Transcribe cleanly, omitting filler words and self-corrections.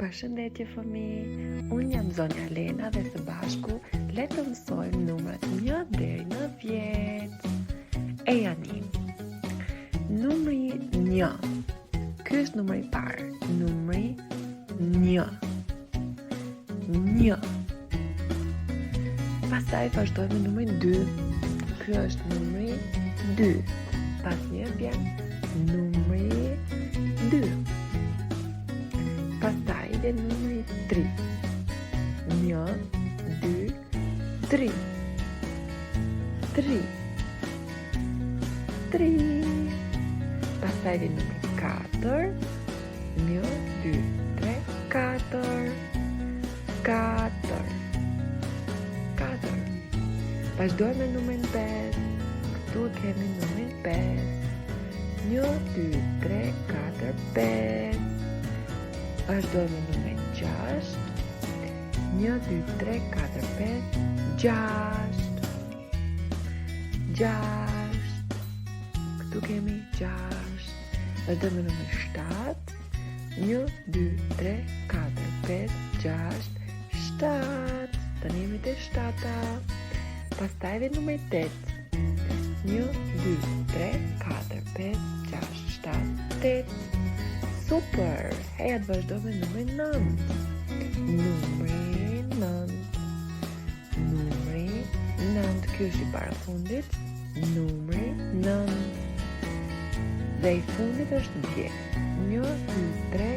Përshëndetje fëmijë, unë jam Zonja Lena dhe së bashku le të mësojmë numrat 1 deri në 10. E janim. Numri 1. Ky është numri i parë. Numri 1. 1. Pastaj vazhdojmë me numrin 2. Ky është numri 2. Pastaj vjen numri 2. Pastaj vjen numri 3. 1, 2, 3. 3. 3. Pastaj vjen numri 4. 1, 2, 3, 4. 4. 4. Vazhdojmë me numrin 5. Këtu kemi numrin 5. 1, 2, 3, 4, 5. Vazhdojmë me numrin 6. 1, 2, 3, 4, 5, 6. 6. Këtu kemi 6. Vazhdojmë me numrin 7. 1, 2, 3, 4, 5, 6, 7. Tani jemi te 7-a. Pastaj vjen numri 8. 1, 2, 3, 4, 5, 6, 7, 8. Super! Heja të vazhdojmë me numrin 9. Numri 9. Numri 9. Ky është i parafundit. Numri 9. Dhe i fundit është 10. 1, 2, 3,